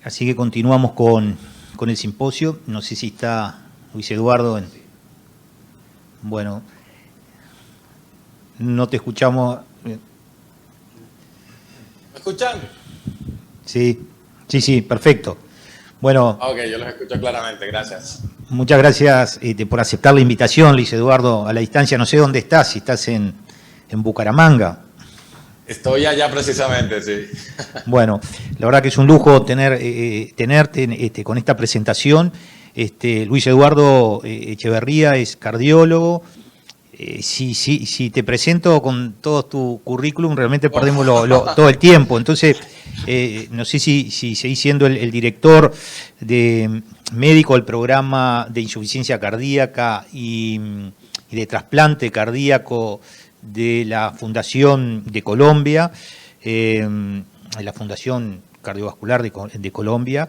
Así que continuamos con el simposio. No sé si está Luis Eduardo. Bueno, no te escuchamos. ¿Me escuchan? Sí, perfecto. Bueno. Ok, yo los escucho claramente, gracias. Muchas gracias por aceptar la invitación, Luis Eduardo, a la distancia. No sé dónde estás, si estás en Bucaramanga. Estoy allá precisamente, sí. Bueno, la verdad que es un lujo tenerte con esta presentación. Luis Eduardo Echeverría es cardiólogo. Si te presento con todo tu currículum, realmente perdemos todo el tiempo. Entonces, no sé si seguís siendo el director médico del programa de insuficiencia cardíaca y de trasplante cardíaco de la Fundación de Colombia, la Fundación Cardiovascular de Colombia.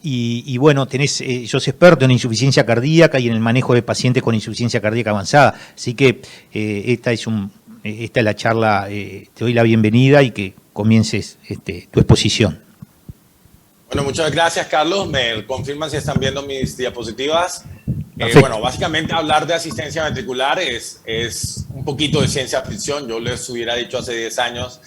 Y bueno, sos experto en insuficiencia cardíaca y en el manejo de pacientes con insuficiencia cardíaca avanzada. Así que esta es la charla, te doy la bienvenida y que comiences tu exposición. Bueno, muchas gracias, Carlos. Me confirman si están viendo mis diapositivas. Bueno, básicamente hablar de asistencia ventricular es un poquito de ciencia ficción. Yo les hubiera dicho hace 10 años,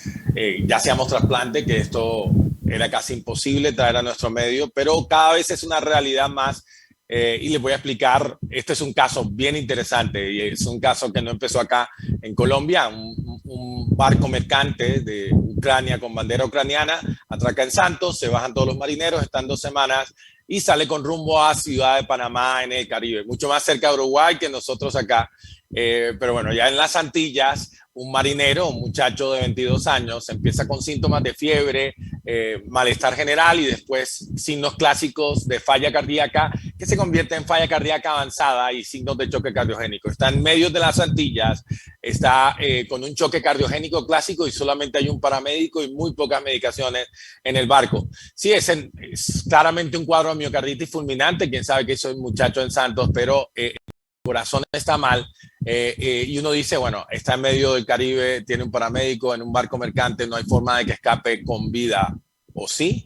ya hacíamos trasplante, que esto era casi imposible traer a nuestro medio, pero cada vez es una realidad más. Y les voy a explicar, este es un caso bien interesante y es un caso que no empezó acá en Colombia. Un barco mercante de Ucrania con bandera ucraniana atraca en Santos, se bajan todos los marineros, están 2 semanas y sale con rumbo a Ciudad de Panamá en el Caribe, mucho más cerca de Uruguay que nosotros acá. Pero bueno, ya en las Antillas, un marinero, un muchacho de 22 años, empieza con síntomas de fiebre, malestar general y después signos clásicos de falla cardíaca que se convierte en falla cardíaca avanzada y signos de choque cardiogénico. Está en medio de las Antillas, está con un choque cardiogénico clásico y solamente hay un paramédico y muy pocas medicaciones en el barco. Sí, es claramente un cuadro de miocarditis fulminante, quién sabe qué hizo el muchacho en Santos, pero el corazón está mal. Y uno dice, bueno, está en medio del Caribe, tiene un paramédico en un barco mercante, no hay forma de que escape con vida, ¿o sí?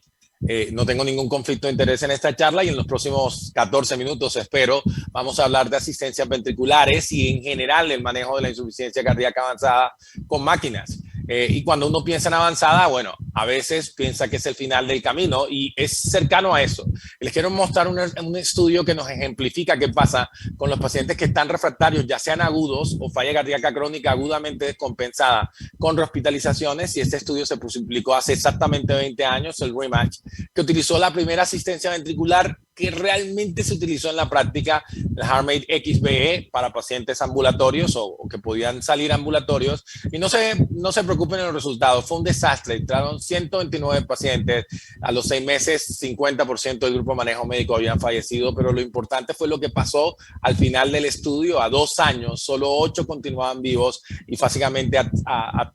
No tengo ningún conflicto de interés en esta charla y en los próximos 14 minutos, espero, vamos a hablar de asistencias ventriculares y en general el manejo de la insuficiencia cardíaca avanzada con máquinas. Y cuando uno piensa en avanzada, bueno, a veces piensa que es el final del camino y es cercano a eso. Les quiero mostrar un estudio que nos ejemplifica qué pasa con los pacientes que están refractarios, ya sean agudos o falla cardíaca crónica agudamente descompensada con rehospitalizaciones. Y este estudio se publicó hace exactamente 20 años, el REMATCH, que utilizó la primera asistencia ventricular que realmente se utilizó en la práctica, el HeartMate XBE, para pacientes ambulatorios o que podían salir ambulatorios. Y no se preocupen en los resultados, fue un desastre. Entraron 129 pacientes, a los 6 meses 50% del grupo de manejo médico habían fallecido, pero lo importante fue lo que pasó al final del estudio. A 2 años, solo 8 continuaban vivos y básicamente a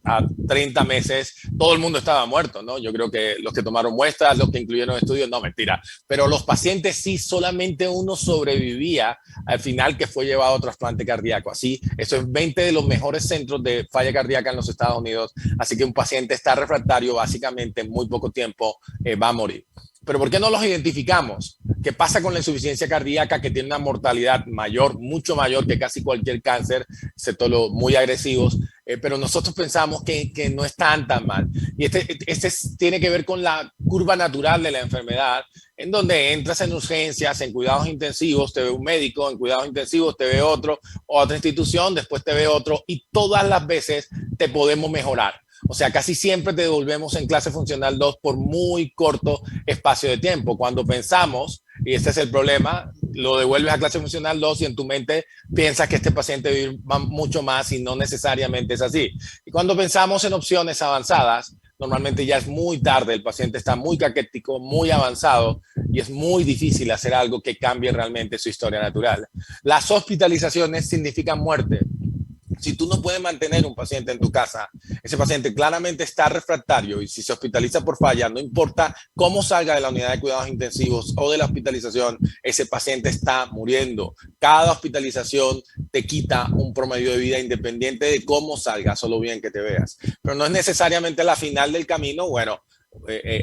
30 meses todo el mundo estaba muerto, ¿no? Yo creo que los que tomaron muestras, los que incluyeron estudios, no, mentira, pero los pacientes sí, solamente uno sobrevivía al final, que fue llevado a trasplante cardíaco. Así, eso es 20 de los mejores centros de falla cardíaca en los Estados Unidos. Así que un paciente está refractario, básicamente en muy poco tiempo va a morir. Pero ¿por qué no los identificamos? ¿Qué pasa con la insuficiencia cardíaca, que tiene una mortalidad mayor, mucho mayor que casi cualquier cáncer, excepto los muy agresivos? Pero nosotros pensamos que no están tan mal. Y este tiene que ver con la curva natural de la enfermedad, en donde entras en urgencias, en cuidados intensivos, te ve un médico, en cuidados intensivos te ve otro, o otra institución, después te ve otro, y todas las veces te podemos mejorar. O sea, casi siempre te devolvemos en clase funcional 2 por muy corto espacio de tiempo. Cuando pensamos, y este es el problema, lo devuelves a clase funcional 2 y en tu mente piensas que este paciente vive mucho más y no necesariamente es así. Y cuando pensamos en opciones avanzadas, normalmente ya es muy tarde, el paciente está muy caquético, muy avanzado y es muy difícil hacer algo que cambie realmente su historia natural. Las hospitalizaciones significan muerte. Si tú no puedes mantener un paciente en tu casa, ese paciente claramente está refractario y si se hospitaliza por falla, no importa cómo salga de la unidad de cuidados intensivos o de la hospitalización, ese paciente está muriendo. Cada hospitalización te quita un promedio de vida independiente de cómo salga, solo bien que te veas. Pero no es necesariamente la final del camino. Bueno,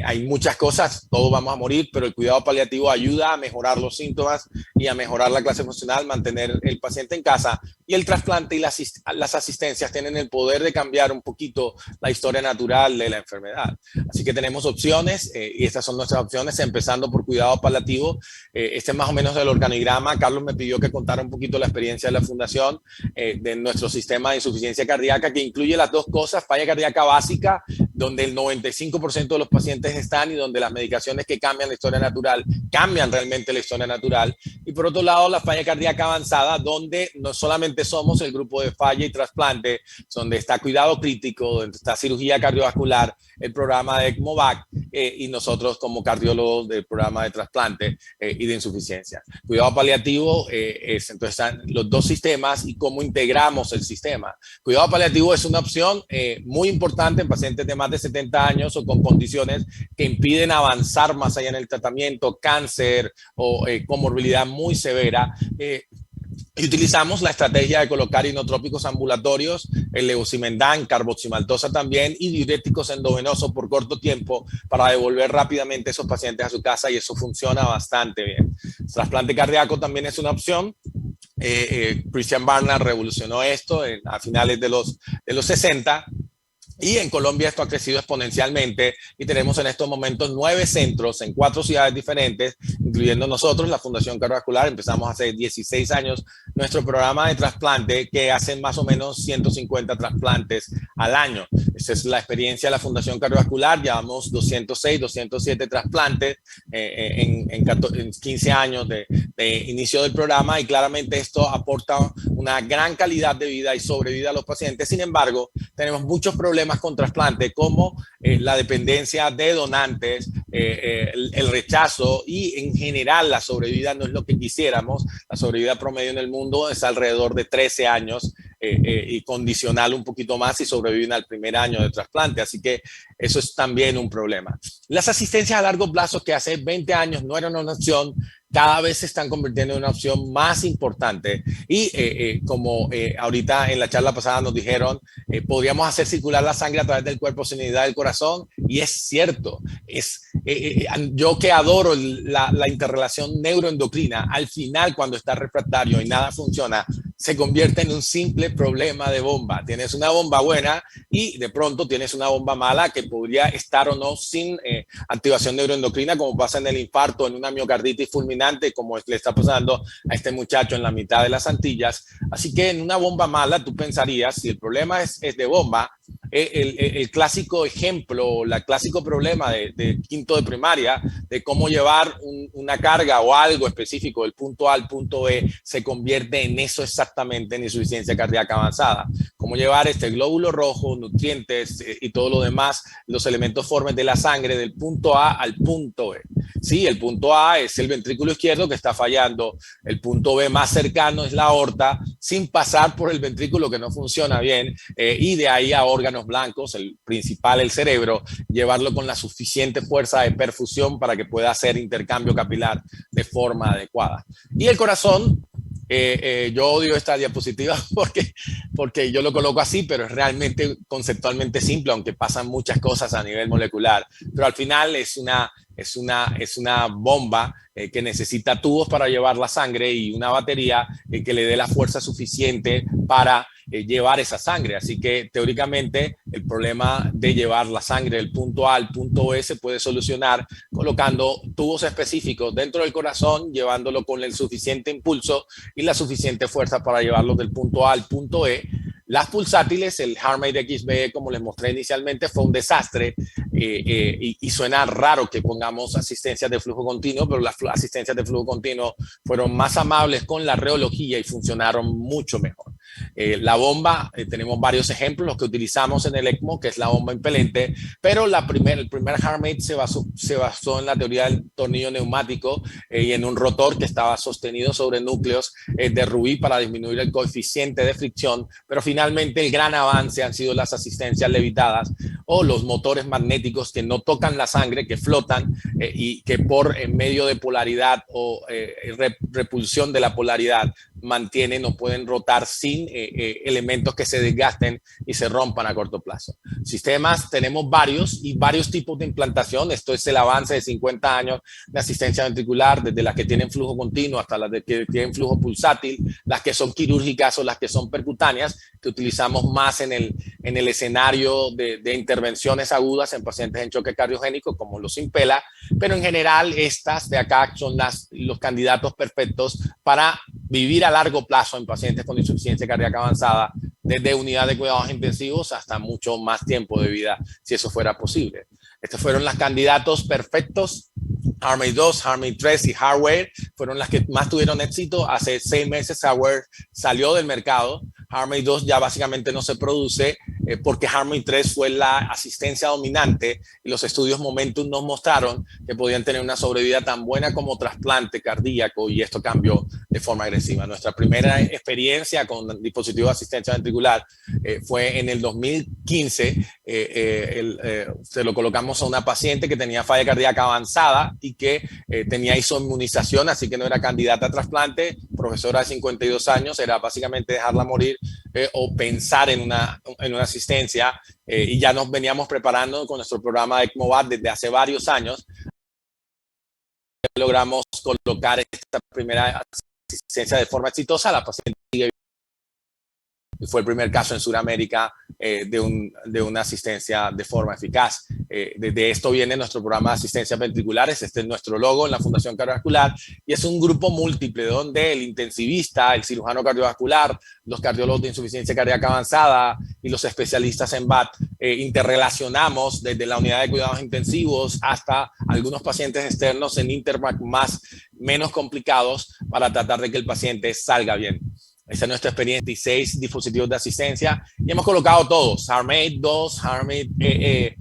hay muchas cosas, todos vamos a morir, pero el cuidado paliativo ayuda a mejorar los síntomas y a mejorar la clase funcional, mantener el paciente en casa, y el trasplante y las asistencias tienen el poder de cambiar un poquito la historia natural de la enfermedad. Así que tenemos opciones y estas son nuestras opciones, empezando por cuidado paliativo. Este es más o menos el organigrama. Carlos me pidió que contara un poquito la experiencia de la fundación, de nuestro sistema de insuficiencia cardíaca, que incluye las dos cosas: falla cardíaca básica, donde el 95% de los pacientes están y donde las medicaciones que cambian la historia natural cambian realmente la historia natural, y por otro lado la falla cardíaca avanzada, donde no solamente somos el grupo de falla y trasplante, donde está cuidado crítico, donde está cirugía cardiovascular, el programa de ECMOVAC, y nosotros como cardiólogos del programa de trasplante y de insuficiencia. Cuidado paliativo entonces están los dos sistemas y cómo integramos el sistema. Cuidado paliativo es una opción muy importante en pacientes de más de 70 años o con condiciones que impiden avanzar más allá en el tratamiento, cáncer o comorbilidad muy severa. Y utilizamos la estrategia de colocar inotrópicos ambulatorios, el levosimendan, carboximaltosa también, y diuréticos endovenosos por corto tiempo para devolver rápidamente a esos pacientes a su casa, y eso funciona bastante bien. Trasplante cardíaco también es una opción. Christian Barnard revolucionó esto a finales de los 60. Y en Colombia esto ha crecido exponencialmente y tenemos en estos momentos 9 centros en 4 ciudades diferentes, incluyendo nosotros, la Fundación Cardiovascular. Empezamos hace 16 años nuestro programa de trasplante, que hacen más o menos 150 trasplantes al año. Esa es la experiencia de la Fundación Cardiovascular. Llevamos 206, 207 trasplantes en 15 años de inicio del programa, y claramente esto aporta una gran calidad de vida y sobrevida a los pacientes. Sin embargo, tenemos muchos problemas con trasplante, como la dependencia de donantes, el rechazo, y en general la sobrevida no es lo que quisiéramos. La sobrevida promedio en el mundo es alrededor de 13 años y condicional un poquito más si sobreviven al primer año de trasplante. Así que eso es también un problema. Las asistencias a largo plazo, que hace 20 años no eran una opción, cada vez se están convirtiendo en una opción más importante. Y como ahorita en la charla pasada nos dijeron, podríamos hacer circular la sangre a través del cuerpo sin necesidad del corazón. Y es cierto. Yo que adoro la interrelación neuroendocrina, al final, cuando está refractario y nada funciona, se convierte en un simple problema de bomba. Tienes una bomba buena y de pronto tienes una bomba mala que podría estar o no sin activación neuroendocrina, como pasa en el infarto, en una miocarditis fulminante, como le está pasando a este muchacho en la mitad de las Antillas. Así que en una bomba mala tú pensarías, si el problema es de bomba, el clásico ejemplo, el clásico problema de quinto de primaria, de cómo llevar una carga o algo específico del punto A al punto B, se convierte en eso exactamente, en insuficiencia cardíaca avanzada. Cómo llevar este glóbulo rojo, nutrientes y todo lo demás, los elementos formes de la sangre, del punto A al punto B. Sí, el punto A es el ventrículo izquierdo que está fallando, el punto B más cercano es la aorta, sin pasar por el ventrículo que no funciona bien, y de ahí a órganos blancos, el principal, el cerebro, llevarlo con la suficiente fuerza de perfusión para que pueda hacer intercambio capilar de forma adecuada. Y el corazón, yo odio esta diapositiva porque yo lo coloco así, pero es realmente conceptualmente simple, aunque pasan muchas cosas a nivel molecular. Pero al final es una bomba que necesita tubos para llevar la sangre y una batería que le dé la fuerza suficiente para llevar esa sangre. Así que teóricamente el problema de llevar la sangre del punto A al punto B se puede solucionar colocando tubos específicos dentro del corazón, llevándolo con el suficiente impulso y la suficiente fuerza para llevarlo del punto A al punto E. Las pulsátiles, el HeartMate XBE, como les mostré inicialmente, fue un desastre y suena raro que pongamos asistencias de flujo continuo, pero las asistencias de flujo continuo fueron más amables con la reología y funcionaron mucho mejor. La bomba, tenemos varios ejemplos, los que utilizamos en el ECMO, que es la bomba impelente, pero el primer HeartMate se basó en la teoría del tornillo neumático y en un rotor que estaba sostenido sobre núcleos de rubí para disminuir el coeficiente de fricción, pero finalmente el gran avance han sido las asistencias levitadas o los motores magnéticos que no tocan la sangre, que flotan y que por medio de polaridad o repulsión de la polaridad no pueden rotar sin elementos que se desgasten y se rompan a corto plazo. Sistemas tenemos varios y varios tipos de implantación. Esto es el avance de 50 años de asistencia ventricular, desde las que tienen flujo continuo hasta las que tienen flujo pulsátil, las que son quirúrgicas o las que son percutáneas, que utilizamos más en el escenario de intervenciones agudas en pacientes en choque cardiogénico, como los Impella, pero en general estas de acá son los candidatos perfectos para vivir a largo plazo en pacientes con insuficiencia cardíaca avanzada, desde unidad de cuidados intensivos hasta mucho más tiempo de vida, si eso fuera posible. Estos fueron los candidatos perfectos. HeartMate 2, HeartMate 3 y Hardware fueron las que más tuvieron éxito. Hace 6 meses Hardware salió del mercado. HeartMate 2 ya básicamente no se produce porque HeartMate 3 fue la asistencia dominante y los estudios Momentum nos mostraron que podían tener una sobrevida tan buena como trasplante cardíaco, y esto cambió de forma agresiva. Nuestra primera experiencia con dispositivos de asistencia ventricular fue en el 2015. Se lo colocamos a una paciente que tenía falla cardíaca avanzada y que tenía isoinmunización, así que no era candidata a trasplante, profesora de 52 años, era básicamente dejarla morir o pensar en una asistencia, y ya nos veníamos preparando con nuestro programa de ECMOVAT desde hace varios años. Logramos colocar esta primera asistencia de forma exitosa. La paciente sigue. Fue el primer caso en Sudamérica de una asistencia de forma eficaz. De esto viene nuestro programa de asistencias ventriculares. Este es nuestro logo en la Fundación Cardiovascular, y es un grupo múltiple donde el intensivista, el cirujano cardiovascular, los cardiólogos de insuficiencia cardíaca avanzada y los especialistas en VAT interrelacionamos desde la unidad de cuidados intensivos hasta algunos pacientes externos en Intermac menos complicados, para tratar de que el paciente salga bien. Esta es nuestra experiencia. 16 dispositivos de asistencia y hemos colocado todos: HeartMate 2, HeartMate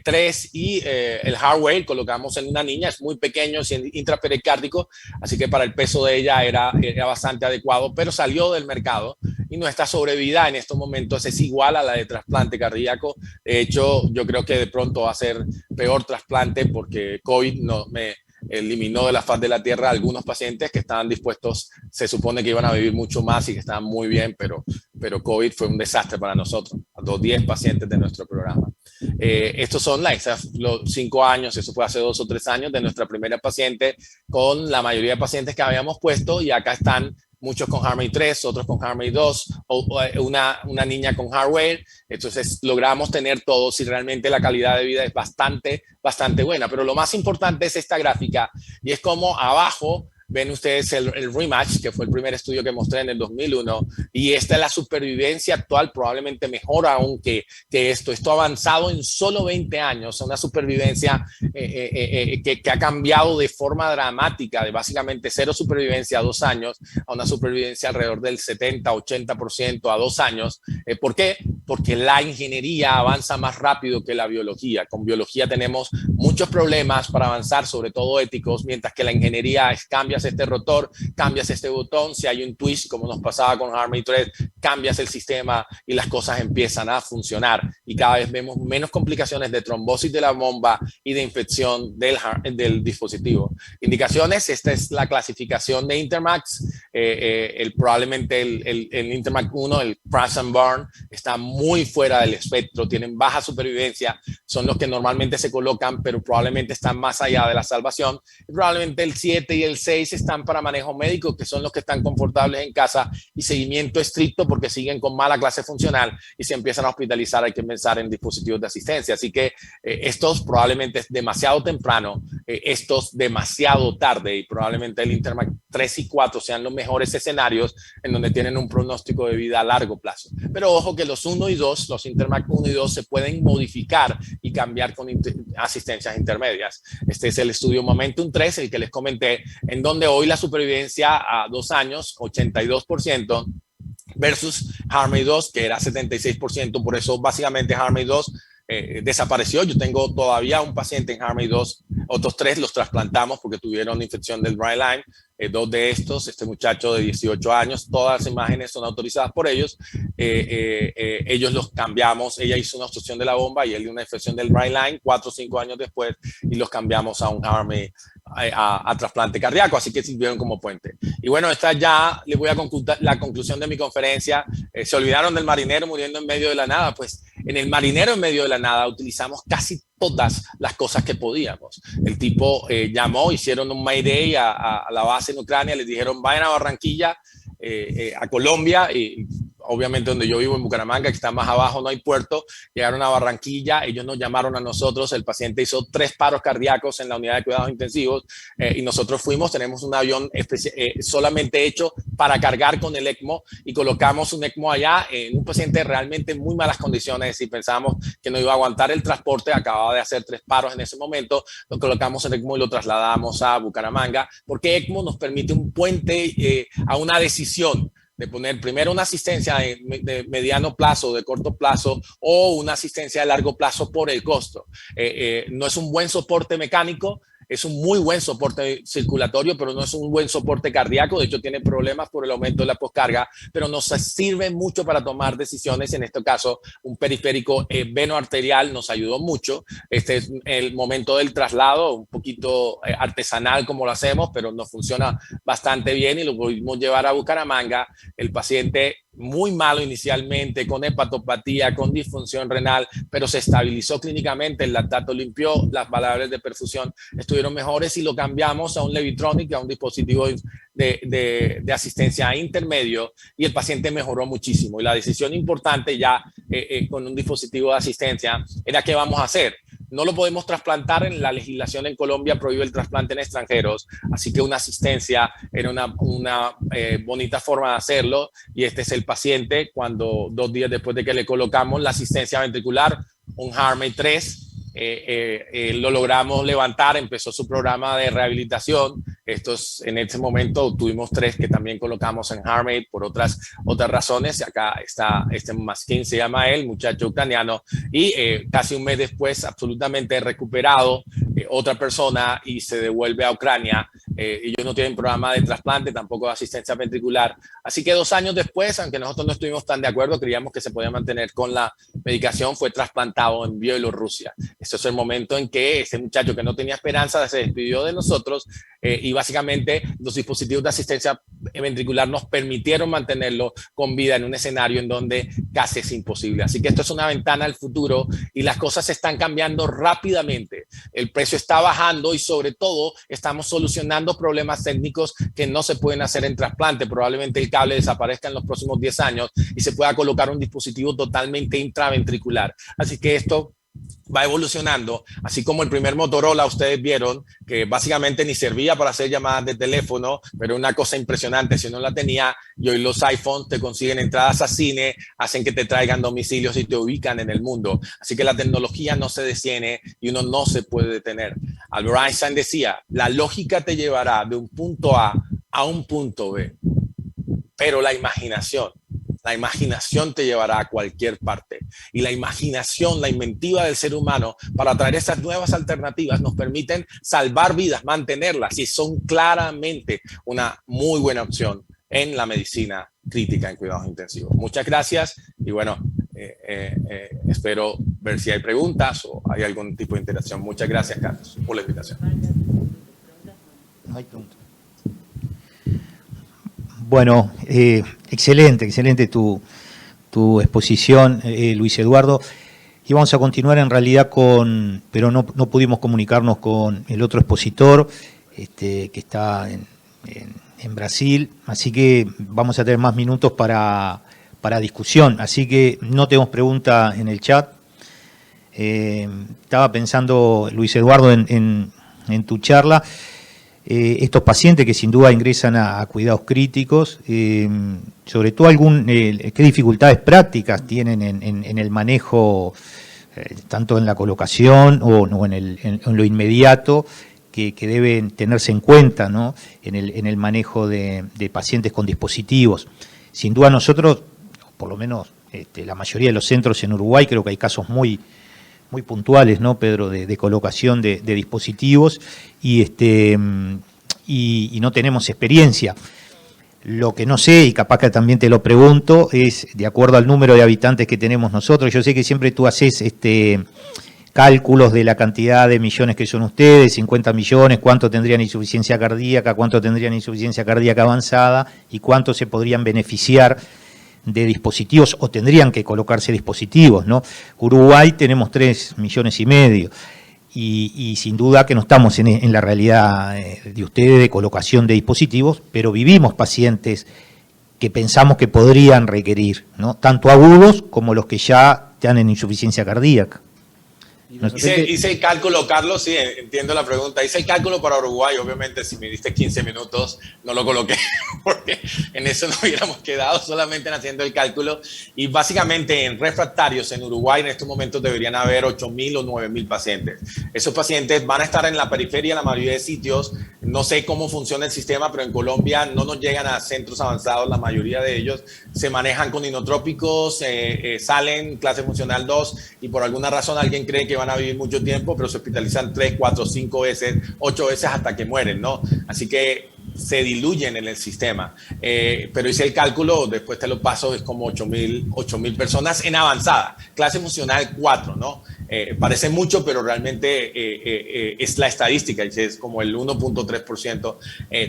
3 y el Hardware colocamos en una niña. Es muy pequeño, es intrapericárdico, así que para el peso de ella era bastante adecuado, pero salió del mercado y nuestra sobrevida en estos momentos es igual a la de trasplante cardíaco. De hecho, yo creo que de pronto va a ser peor trasplante, porque COVID me eliminó de la faz de la tierra a algunos pacientes que estaban dispuestos, se supone que iban a vivir mucho más y que estaban muy bien, pero COVID fue un desastre para nosotros, a los 10 pacientes de nuestro programa. Estos son los 5 años, eso fue hace 2 o 3 años, de nuestra primera paciente, con la mayoría de pacientes que habíamos puesto, y acá están muchos con HeartMate 3, otros con HeartMate 2, o una niña con Hardware. Entonces logramos tener todos y realmente la calidad de vida es bastante buena. Pero lo más importante es esta gráfica, y es como abajo ven ustedes el Rematch, que fue el primer estudio que mostré en el 2001, y esta es la supervivencia actual, probablemente mejor aún que esto ha avanzado en solo 20 años, una supervivencia que ha cambiado de forma dramática, de básicamente 0 supervivencia a 2 años a una supervivencia alrededor del 70-80% a 2 años. ¿Por qué? Porque la ingeniería avanza más rápido que la biología. Con biología tenemos muchos problemas para avanzar, sobre todo éticos, mientras que la ingeniería es cambias este rotor, cambias este botón, si hay un twist como nos pasaba con HeartMate 3, cambias el sistema y las cosas empiezan a funcionar, y cada vez vemos menos complicaciones de trombosis de la bomba y de infección del dispositivo. Indicaciones: esta es la clasificación de Intermax. Probablemente el Intermax 1, el Crash and Burn, está muy fuera del espectro, tienen baja supervivencia, son los que normalmente se colocan, pero probablemente están más allá de la salvación. Y probablemente el 7 y el 6 están para manejo médico, que son los que están confortables en casa, y seguimiento estricto porque siguen con mala clase funcional y se empiezan a hospitalizar. Hay que pensar en dispositivos de asistencia. Así que estos probablemente es demasiado temprano, estos demasiado tarde, y probablemente el Intermax 3 y 4 sean los mejores escenarios en donde tienen un pronóstico de vida a largo plazo. Pero ojo que los 1 y 2, los Intermax 1 y 2 se pueden modificar y cambiar con asistencias intermedias. Este es el estudio Momentum 3, el que les comenté, en donde hoy la supervivencia a 2 años, 82%, versus HeartMate 2, que era 76%. Por eso básicamente HeartMate 2 desapareció. Yo tengo todavía un paciente en HeartMate 2, otros 3 los trasplantamos porque tuvieron infección del dry Lyme. 2 de estos, este muchacho de 18 años, todas las imágenes son autorizadas por ellos. Ellos los cambiamos. Ella hizo una obstrucción de la bomba y él dio una infección del dry Lyme 4 o 5 años después, y los cambiamos a un HeartMate a trasplante cardíaco, así que sirvieron como puente. Y bueno, esta ya les voy a concluir la conclusión de mi conferencia. Se olvidaron del marinero muriendo en medio de la nada. Pues en el marinero en medio de la nada utilizamos casi todas las cosas que podíamos. El tipo llamó, hicieron un Mayday a la base en Ucrania, les dijeron vayan a Barranquilla, a Colombia, y obviamente donde yo vivo en Bucaramanga, que está más abajo, no hay puerto. Llegaron a Barranquilla, ellos nos llamaron a nosotros, el paciente hizo 3 paros cardíacos en la unidad de cuidados intensivos, y nosotros fuimos, tenemos un avión solamente hecho para cargar con el ECMO, y colocamos un ECMO allá en un paciente realmente en muy malas condiciones y pensábamos que no iba a aguantar el transporte, acababa de hacer 3 paros en ese momento, lo colocamos en ECMO y lo trasladamos a Bucaramanga, porque ECMO nos permite un puente a una decisión de poner primero una asistencia de mediano plazo, de corto plazo, o una asistencia de largo plazo por el costo. No es un buen soporte mecánico, es un muy buen soporte circulatorio, pero no es un buen soporte cardíaco. De hecho, tiene problemas por el aumento de la poscarga, pero nos sirve mucho para tomar decisiones. En este caso, un periférico venoarterial nos ayudó mucho. Este es el momento del traslado, un poquito artesanal como lo hacemos, pero nos funciona bastante bien y lo pudimos llevar a Bucaramanga. El paciente muy malo inicialmente, con hepatopatía, con disfunción renal, pero se estabilizó clínicamente, el lactato limpió, las variables de perfusión estuvieron mejores y lo cambiamos a un Levitronic, a un dispositivo de asistencia intermedio, y el paciente mejoró muchísimo. Y la decisión importante ya con un dispositivo de asistencia era qué vamos a hacer. No lo podemos trasplantar, en la legislación en Colombia prohíbe el trasplante en extranjeros, así que una asistencia era una bonita forma de hacerlo, y este es el paciente cuando 2 días después de que le colocamos la asistencia ventricular, un HeartMate 3, lo logramos levantar, empezó su programa de rehabilitación. En este momento tuvimos 3 que también colocamos en HeartMate por otras razones. Acá está Maskin, se llama él, muchacho ucraniano, y casi un mes después, absolutamente recuperado, otra persona, y se devuelve a Ucrania. Ellos no tienen programa de trasplante, tampoco de asistencia ventricular. Así que 2 años después, aunque nosotros no estuvimos tan de acuerdo, creíamos que se podía mantener con la medicación, fue trasplantado en Bielorrusia. Este es el momento en que ese muchacho que no tenía esperanza se despidió de nosotros, y básicamente los dispositivos de asistencia ventricular nos permitieron mantenerlo con vida en un escenario en donde casi es imposible. Así que esto es una ventana al futuro y las cosas están cambiando rápidamente. El precio está bajando y sobre todo estamos solucionando problemas técnicos que no se pueden hacer en trasplante. Probablemente el cable desaparezca en los próximos 10 años y se pueda colocar un dispositivo totalmente intraventricular. Así que esto va evolucionando, así como el primer Motorola, ustedes vieron que básicamente ni servía para hacer llamadas de teléfono, pero una cosa impresionante si no la tenía, y hoy los iPhones te consiguen entradas a cine, hacen que te traigan domicilios y te ubican en el mundo. Así que la tecnología no se detiene y uno no se puede detener. Albert Einstein decía, la lógica te llevará de un punto A a un punto B, pero la imaginación te llevará a cualquier parte. Y la imaginación, la inventiva del ser humano para traer esas nuevas alternativas nos permiten salvar vidas, mantenerlas, y son claramente una muy buena opción en la medicina crítica en cuidados intensivos. Muchas gracias y bueno, espero ver si hay preguntas o hay algún tipo de interacción. Muchas gracias, Carlos, por la invitación. No hay preguntas. Bueno, excelente tu exposición, Luis Eduardo. Y vamos a continuar en realidad pero no pudimos comunicarnos con el otro expositor, que está en Brasil, así que vamos a tener más minutos para discusión. Así que no tenemos pregunta en el chat. Estaba pensando, Luis Eduardo, en tu charla. Estos pacientes que sin duda ingresan a cuidados críticos, sobre todo qué dificultades prácticas tienen en el manejo, tanto en la colocación o en lo inmediato, que deben tenerse en cuenta, ¿no? en el manejo de pacientes con dispositivos. Sin duda nosotros, por lo menos la mayoría de los centros en Uruguay, creo que hay casos muy puntuales, ¿no, Pedro?, de colocación de dispositivos, y no tenemos experiencia. Lo que no sé, y capaz que también te lo pregunto, es de acuerdo al número de habitantes que tenemos nosotros. Yo sé que siempre tú haces cálculos de la cantidad de millones que son ustedes, 50 millones, cuánto tendrían insuficiencia cardíaca, cuánto tendrían insuficiencia cardíaca avanzada y cuánto se podrían beneficiar de dispositivos o tendrían que colocarse dispositivos, ¿no? Uruguay tenemos 3,5 millones y sin duda que no estamos en la realidad de ustedes de colocación de dispositivos, pero vivimos pacientes que pensamos que podrían requerir, ¿no? Tanto agudos como los que ya están en insuficiencia cardíaca. Hice el cálculo, Carlos, sí, entiendo la pregunta. Hice el cálculo para Uruguay, obviamente si me diste 15 minutos no lo coloqué porque en eso no hubiéramos quedado solamente en haciendo el cálculo. Y básicamente en refractarios en Uruguay en estos momentos deberían haber 8.000 o 9.000 pacientes. Esos pacientes van a estar en la periferia, la mayoría de sitios. No sé cómo funciona el sistema, pero en Colombia no nos llegan a centros avanzados, la mayoría de ellos se manejan con inotrópicos, salen clase funcional 2 y por alguna razón alguien cree que van a vivir mucho tiempo, pero se hospitalizan 3, 4, 5 veces, 8 veces hasta que mueren, ¿no? Así que se diluyen en el sistema. Pero hice el cálculo, después te lo paso, es como 8.000 personas en avanzada. Clase funcional 4, ¿no? Parece mucho, pero realmente es la estadística, es como el 1.3%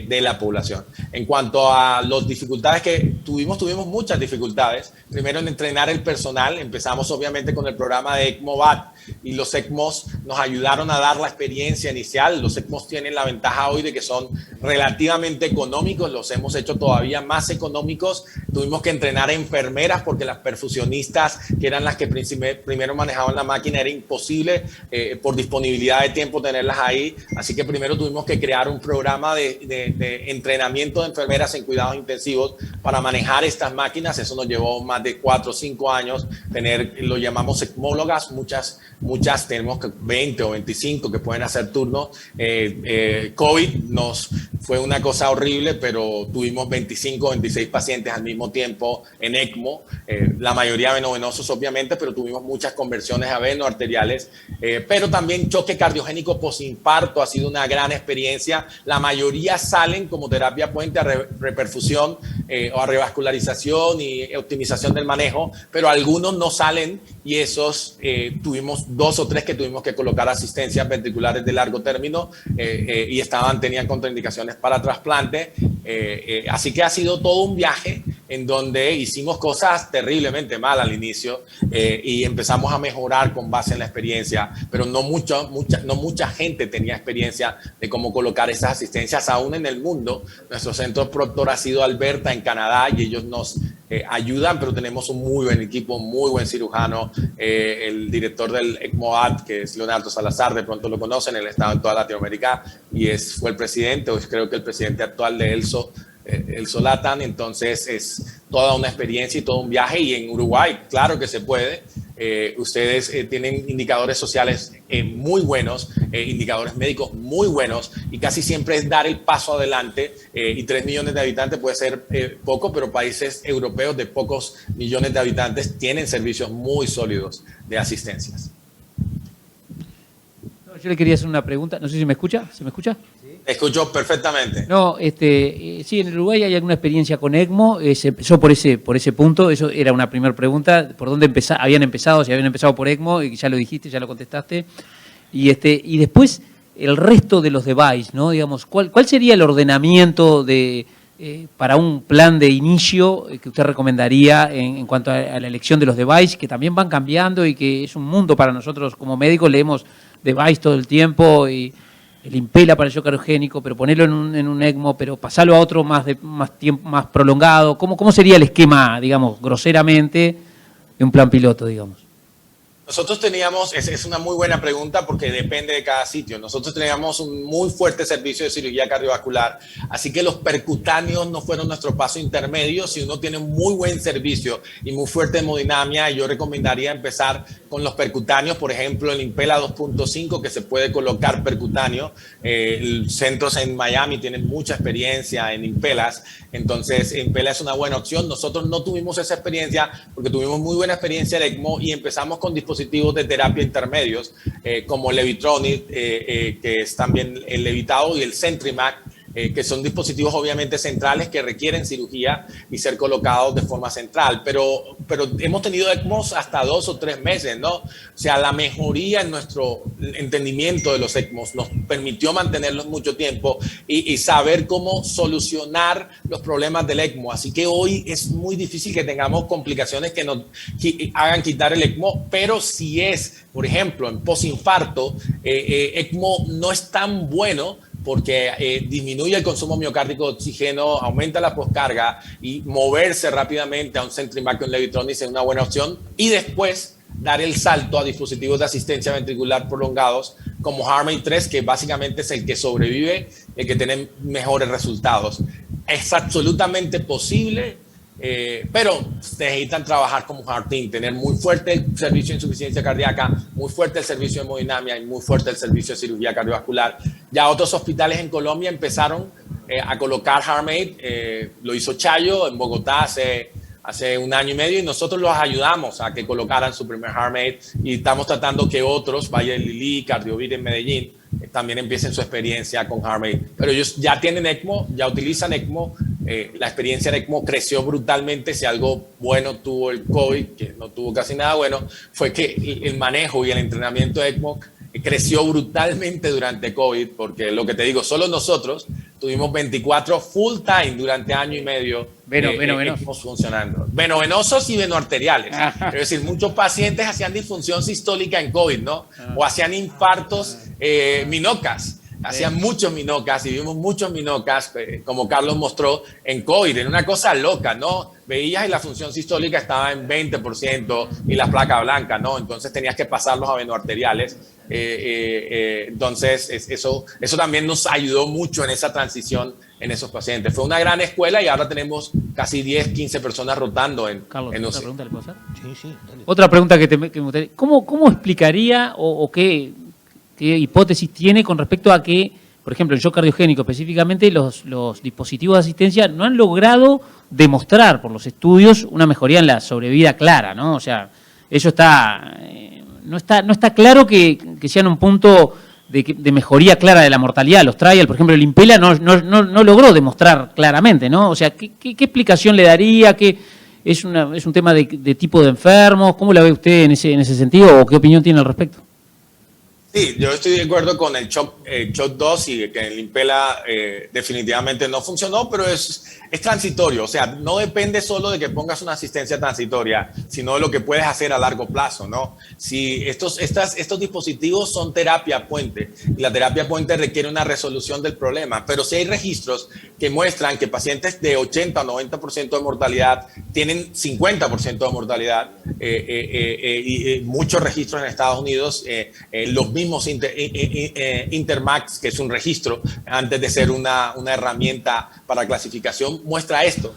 de la población. En cuanto a las dificultades que tuvimos muchas dificultades. Primero en entrenar el personal, empezamos obviamente con el programa de ECMO-BAT y los ECMOs nos ayudaron a dar la experiencia inicial. Los ECMOs tienen la ventaja hoy de que son relativamente económicos, los hemos hecho todavía más económicos. Tuvimos que entrenar a enfermeras porque las perfusionistas, que eran las que primero manejaban la máquina, era imposible por disponibilidad de tiempo tenerlas ahí. Así que primero tuvimos que crear un programa de entrenamiento de enfermeras en cuidados intensivos para manejar estas máquinas. Eso nos llevó más de 4 o 5 años tener, lo llamamos ecmólogas, muchas tenemos 20 o 25 que pueden hacer turnos. COVID fue una cosa horrible, pero tuvimos 25 o 26 pacientes al mismo tiempo en ECMO, la mayoría venovenosos obviamente, pero tuvimos muchas conversiones a venoarteriales, pero también choque cardiogénico posinfarto ha sido una gran experiencia. La mayoría salen como terapia puente a reperfusión o a revascularización y optimización del manejo, pero algunos no salen y esos tuvimos 2 o 3 que tuvimos que colocar asistencias ventriculares de largo término y tenían contraindicaciones para trasplante. Así que ha sido todo un viaje en donde hicimos cosas terriblemente mal al inicio y empezamos a mejorar con base en la experiencia, pero no mucha gente tenía experiencia de cómo colocar esas asistencias aún en el mundo. Nuestro centro Proctor ha sido Alberta en Canadá y ellos nos ayudan, pero tenemos un muy buen equipo, muy buen cirujano. El director del ECMO-AT, que es Leonardo Salazar, de pronto lo conocen, él ha estado en toda Latinoamérica y fue el presidente, o creo que el presidente actual de el Solatan. Entonces es toda una experiencia y todo un viaje, y en Uruguay claro que se puede. Ustedes tienen indicadores sociales muy buenos, indicadores médicos muy buenos, y casi siempre es dar el paso adelante, y 3 millones de habitantes puede ser poco, pero países europeos de pocos millones de habitantes tienen servicios muy sólidos de asistencias. Yo le quería hacer una pregunta, no sé si me escucha, ¿se me escucha? Escucho perfectamente. No, sí, en Uruguay hay alguna experiencia con ECMO, se empezó por ese punto, eso era una primera pregunta, ¿por dónde habían empezado? Si habían empezado por ECMO, y ya lo dijiste, ya lo contestaste, y después el resto de los devices, ¿no? Digamos, ¿cuál sería el ordenamiento para un plan de inicio que usted recomendaría en cuanto a la elección de los devices, que también van cambiando y que es un mundo para nosotros como médicos? Leemos device todo el tiempo y el Impela para el shock cardiogénico, pero ponerlo en un ECMO, pero pasarlo a otro más prolongado. ¿Cómo sería el esquema, digamos, groseramente, de un plan piloto, digamos? Nosotros teníamos, es una muy buena pregunta porque depende de cada sitio. Nosotros teníamos un muy fuerte servicio de cirugía cardiovascular, así que los percutáneos no fueron nuestro paso intermedio. Si uno tiene un muy buen servicio y muy fuerte hemodinamia, yo recomendaría empezar con los percutáneos, por ejemplo, el Impela 2.5, que se puede colocar percutáneo. Centros en Miami tienen mucha experiencia en Impelas, entonces Impela es una buena opción. Nosotros no tuvimos esa experiencia porque tuvimos muy buena experiencia en ECMO y empezamos con dispositivos de terapia intermedios como el Levitronic, que es también el levitado, y el CentriMac, que son dispositivos obviamente centrales que requieren cirugía y ser colocados de forma central, pero hemos tenido ECMOs hasta 2 o 3 meses, ¿no? O sea, la mejoría en nuestro entendimiento de los ECMOs nos permitió mantenerlos mucho tiempo y saber cómo solucionar los problemas del ECMO. Así que hoy es muy difícil que tengamos complicaciones que nos hagan quitar el ECMO, pero si es, por ejemplo, en posinfarto, ECMO no es tan bueno porque disminuye el consumo miocárdico de oxígeno, aumenta la poscarga y moverse rápidamente a un Centric-Vacuum Levitronics es una buena opción. Y después dar el salto a dispositivos de asistencia ventricular prolongados como HeartMate 3, que básicamente es el que sobrevive, el que tiene mejores resultados. Es absolutamente posible, pero necesitan trabajar como Heart Team, tener muy fuerte el servicio de insuficiencia cardíaca, muy fuerte el servicio de hemodinamia y muy fuerte el servicio de cirugía cardiovascular. Ya otros hospitales en Colombia empezaron a colocar HeartMate, lo hizo Chayo en Bogotá hace 1 año y medio, y nosotros los ayudamos a que colocaran su primer HeartMate, y estamos tratando que otros, Valle del Lilí, Cardiovir en Medellín, también empiecen su experiencia con HeartMate. Pero ellos ya tienen ECMO, ya utilizan ECMO. La experiencia de ECMO creció brutalmente. Si algo bueno tuvo el COVID, que no tuvo casi nada bueno, fue que el manejo y el entrenamiento de ECMO creció brutalmente durante COVID, porque lo que te digo, solo nosotros tuvimos 24 full time durante 1 año y medio ECMOs funcionando. Venovenosos y venoarteriales. Es decir, muchos pacientes hacían disfunción sistólica en COVID, ¿no? O hacían infartos minocas. Hacían muchos minocas y vimos muchos minocas, como Carlos mostró, en COVID. Era una cosa loca, ¿no? Veías y la función sistólica estaba en 20% y la placa blanca, ¿no? Entonces tenías que pasarlos a venoarteriales. Entonces eso también nos ayudó mucho en esa transición en esos pacientes. Fue una gran escuela y ahora tenemos casi 10, 15 personas rotando en Carlos, en ¿otra pregunta le puedo hacer? Sí, dale. Otra pregunta que me gustaría. ¿Cómo explicaría o qué hipótesis tiene con respecto a que, por ejemplo, el shock cardiogénico específicamente, los dispositivos de asistencia no han logrado demostrar por los estudios una mejoría en la sobrevida clara, ¿no? O sea, eso no está claro que sean un punto de mejoría clara de la mortalidad. Los trials, por ejemplo, el Impella no logró demostrar claramente, ¿no? O sea, ¿qué explicación le daría? ¿Es un tema de tipo de enfermos? ¿Cómo la ve usted en ese sentido o qué opinión tiene al respecto? Sí, yo estoy de acuerdo con el Shock 2 y que el Impella definitivamente no funcionó, pero es transitorio. O sea, no depende solo de que pongas una asistencia transitoria, sino de lo que puedes hacer a largo plazo, ¿no? Si estos dispositivos son terapia puente, y la terapia puente requiere una resolución del problema, pero si hay registros que muestran que pacientes de 80 o 90% de mortalidad tienen 50% de mortalidad, y muchos registros en Estados Unidos, los mismos Intermax, que es un registro antes de ser una herramienta para clasificación, muestra esto.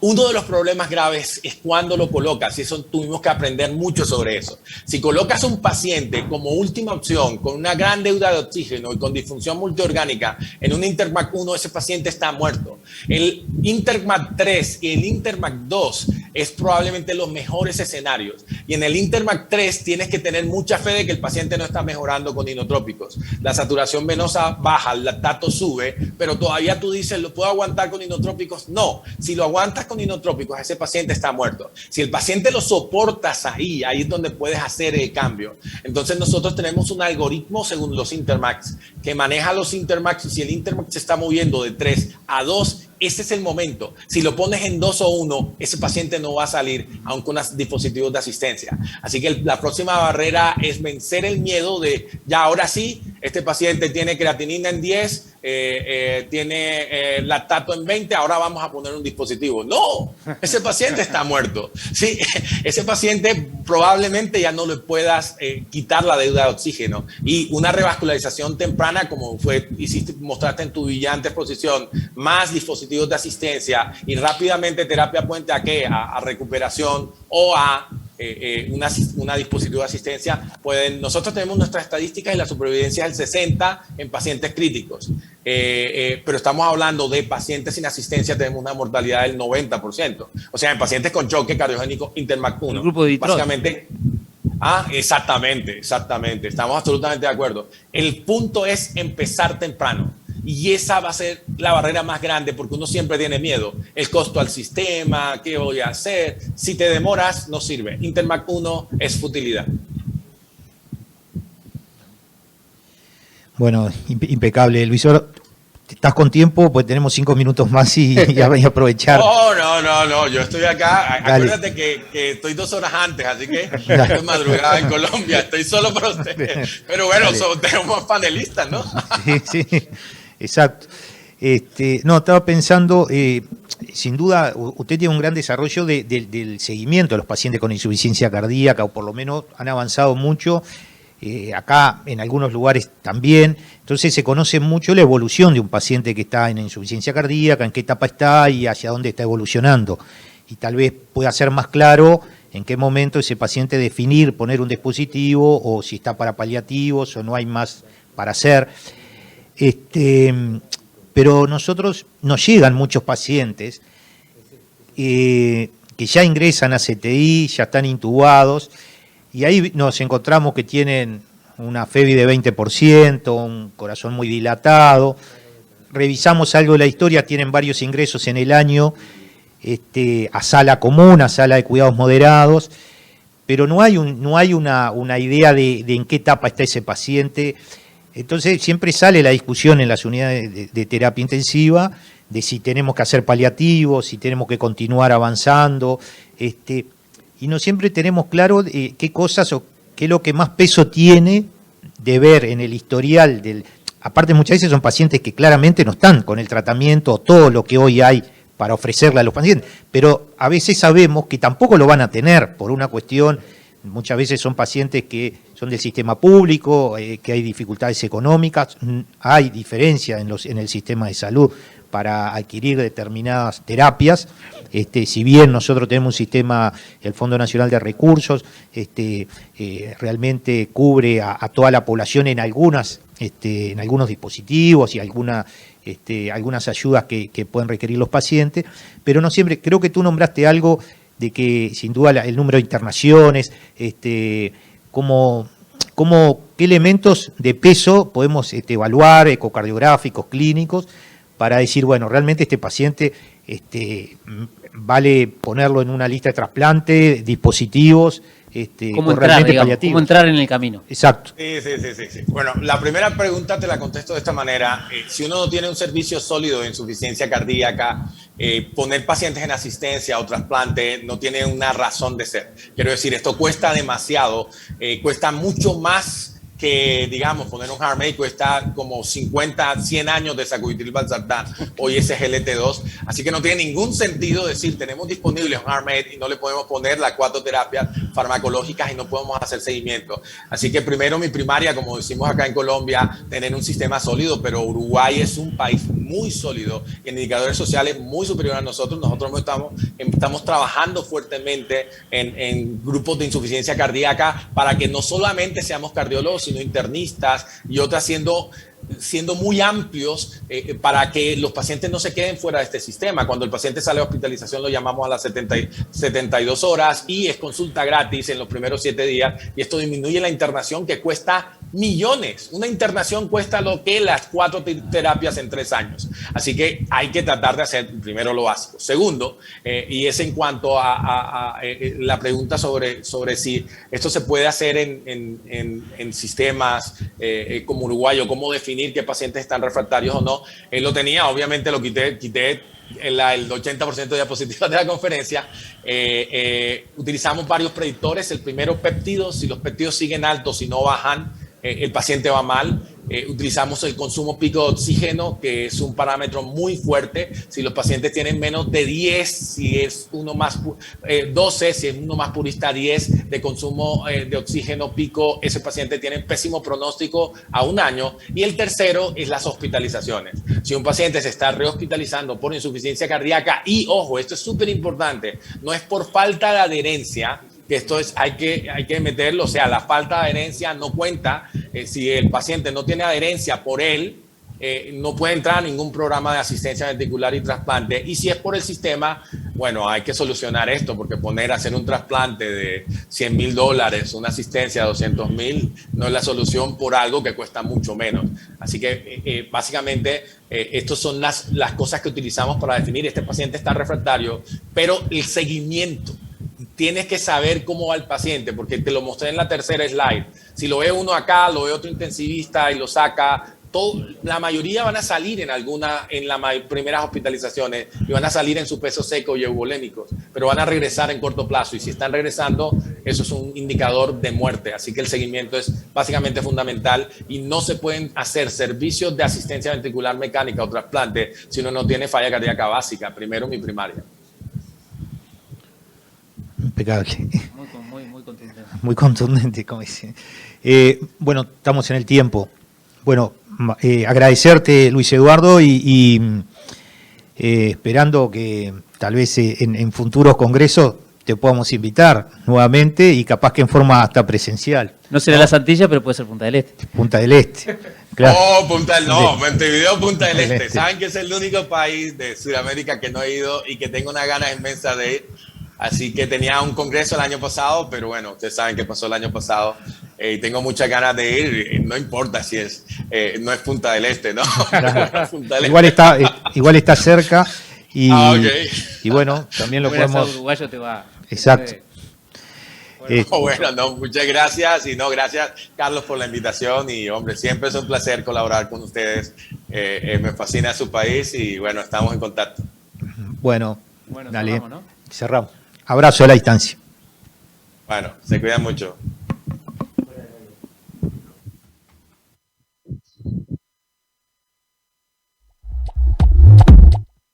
Uno de los problemas graves es cuando lo colocas, y eso tuvimos que aprender mucho sobre eso. Si colocas un paciente como última opción, con una gran deuda de oxígeno y con disfunción multiorgánica en un Intermac 1, ese paciente está muerto. El Intermac 3 y el Intermac 2 es probablemente los mejores escenarios. Y en el Intermac 3 tienes que tener mucha fe de que el paciente no está mejorando con inotrópicos. La saturación venosa baja, el lactato sube, pero todavía tú dices, ¿lo puedo aguantar con inotrópicos? No. Si lo aguantas con inotrópicos, ese paciente está muerto. Si el paciente lo soportas ahí es donde puedes hacer el cambio. Entonces nosotros tenemos un algoritmo según los Intermax que maneja los Intermax, y si el Intermax se está moviendo de 3 a 2, ese es el momento. Si lo pones en 2 o 1, ese paciente no va a salir, aun con los dispositivos de asistencia. Así que la próxima barrera es vencer el miedo de, ya ahora sí, este paciente tiene creatinina en 10, tiene lactato en 20, ahora vamos a poner un dispositivo. No, ese paciente está muerto. Sí, ese paciente probablemente ya no le puedas quitar la deuda de oxígeno. Y una revascularización temprana, como mostraste en tu brillante exposición, más dispositivos de asistencia y rápidamente terapia puente ¿a qué? A recuperación o a una dispositivo de asistencia. Nosotros tenemos nuestras estadísticas y la supervivencia es el 60 en pacientes críticos, pero estamos hablando de pacientes sin asistencia, tenemos una mortalidad del 90%. O sea, en pacientes con choque cardiogénico Intermac 1. El grupo de Detroit. Básicamente. Exactamente. Estamos absolutamente de acuerdo. El punto es empezar temprano. y esa va a ser la barrera más grande porque uno siempre tiene miedo. El costo al sistema, ¿qué voy a hacer? Si te demoras, no sirve. Intermac 1 es futilidad. Bueno, impecable, Luis. ¿Estás con tiempo? Pues tenemos 5 minutos más y ya voy a aprovechar. No, yo estoy acá. Dale. Acuérdate que estoy 2 horas antes, así que es madrugada en Colombia. Estoy solo para ustedes. Pero bueno, tenemos panelistas, ¿no? Sí, exacto. No, estaba pensando, sin duda, usted tiene un gran desarrollo del seguimiento de los pacientes con insuficiencia cardíaca, o por lo menos han avanzado mucho. Acá en algunos lugares también, entonces se conoce mucho la evolución de un paciente que está en insuficiencia cardíaca, en qué etapa está y hacia dónde está evolucionando, y tal vez pueda ser más claro en qué momento ese paciente definir, poner un dispositivo, o si está para paliativos o no hay más para hacer. Pero nos llegan muchos pacientes que ya ingresan a CTI, ya están intubados, y ahí nos encontramos que tienen una FEBI de 20%, un corazón muy dilatado. Revisamos algo de la historia, tienen varios ingresos en el año a sala común, a sala de cuidados moderados, pero no hay una idea de en qué etapa está ese paciente. Entonces siempre sale la discusión en las unidades de terapia intensiva de si tenemos que hacer paliativos, si tenemos que continuar avanzando, y no siempre tenemos claro qué cosas o qué es lo que más peso tiene de ver en el historial del. Aparte, muchas veces son pacientes que claramente no están con el tratamiento o todo lo que hoy hay para ofrecerle a los pacientes, pero a veces sabemos que tampoco lo van a tener por una cuestión. Muchas veces son pacientes que son del sistema público, que hay dificultades económicas, hay diferencia en el sistema de salud para adquirir determinadas terapias. Si bien nosotros tenemos un sistema, el Fondo Nacional de Recursos, realmente cubre a toda la población en algunos dispositivos y algunas ayudas que pueden requerir los pacientes, pero no siempre. Creo que tú nombraste algo de que sin duda el número de internaciones, qué elementos de peso podemos evaluar, ecocardiográficos, clínicos, para decir, bueno, realmente este paciente vale ponerlo en una lista de trasplante, dispositivos, ¿Cómo entrar, digamos, cómo entrar en el camino? Exacto. Sí. Bueno, la primera pregunta te la contesto de esta manera. Si uno no tiene un servicio sólido de insuficiencia cardíaca, poner pacientes en asistencia o trasplante no tiene una razón de ser. Quiero decir, esto cuesta demasiado, cuesta mucho más que, digamos, poner un HeartMate cuesta como 50, 100 años de sacubitril/valsartán o SGLT2, así que no tiene ningún sentido decir tenemos disponible un HeartMate y no le podemos poner las 4 terapias farmacológicas y no podemos hacer seguimiento. Así que primero mi primaria, como decimos acá en Colombia, tener un sistema sólido, pero Uruguay es un país muy sólido y en indicadores sociales muy superiores a nosotros. Nosotros estamos trabajando fuertemente en grupos de insuficiencia cardíaca para que no solamente seamos cardiólogos, sino internistas y otras siendo muy amplios para que los pacientes no se queden fuera de este sistema. Cuando el paciente sale de hospitalización lo llamamos a las 72 horas y es consulta gratis en los primeros 7 días y esto disminuye la internación que cuesta millones. Una internación cuesta lo que las 4 terapias en 3 años. Así que hay que tratar de hacer primero lo básico. Segundo, y es en cuanto a la pregunta sobre si esto se puede hacer en sistemas como Uruguay o cómo definir qué pacientes están refractarios o no. Lo tenía, obviamente lo quité el 80% de diapositivas de la conferencia. Utilizamos varios predictores. El primero, péptidos. Si los péptidos siguen altos y no bajan, el paciente va mal. Utilizamos el consumo pico de oxígeno, que es un parámetro muy fuerte. Si los pacientes tienen menos de 10, si es uno más 12, si es uno más purista 10 de consumo de oxígeno pico, ese paciente tiene pésimo pronóstico a 1 año. Y el tercero es las hospitalizaciones. Si un paciente se está rehospitalizando por insuficiencia cardíaca y, ojo, esto es súper importante, no es por falta de adherencia, que esto hay que meterlo, o sea, la falta de adherencia no cuenta. Si el paciente no tiene adherencia por él, no puede entrar a ningún programa de asistencia ventricular y trasplante. Y si es por el sistema, bueno, hay que solucionar esto, porque hacer un trasplante de $100,000, una asistencia de $200,000, no es la solución por algo que cuesta mucho menos. Así que básicamente estas son las cosas que utilizamos para definir este paciente está refractario, pero el seguimiento. Tienes que saber cómo va el paciente, porque te lo mostré en la tercera slide. Si lo ve uno acá, lo ve otro intensivista y lo saca, la mayoría van a salir en las primeras hospitalizaciones y van a salir en su peso seco y euvolémicos, pero van a regresar en corto plazo, y si están regresando, eso es un indicador de muerte. Así que el seguimiento es básicamente fundamental, y no se pueden hacer servicios de asistencia ventricular mecánica o trasplante si uno no tiene falla cardíaca básica, primero mi primaria. Impecable. Muy contundente. Muy contundente, como dicen. Bueno, estamos en el tiempo. Bueno, agradecerte, Luis Eduardo, y esperando que tal vez en futuros congresos te podamos invitar nuevamente, y capaz que en forma hasta presencial. No será las Antillas, pero puede ser Punta del Este. Punta del Este. Claro. Montevideo, Punta del Este. Saben que es el único país de Sudamérica que no he ido y que tengo una ganas inmensa de ir. Así que tenía un congreso el año pasado, pero bueno, ustedes saben qué pasó el año pasado. Tengo muchas ganas de ir, no importa si no es Punta del Este, ¿no? Punta del Igual está cerca, y, okay. Y bueno, también lo podemos... Uruguayo te va. Exacto. Muchas gracias, y gracias, Carlos, por la invitación, y hombre, siempre es un placer colaborar con ustedes. Me fascina su país, y bueno, estamos en contacto. Bueno, dale, cerramos, ¿no? Cerramos. Abrazo a la distancia. Bueno, se cuidan mucho.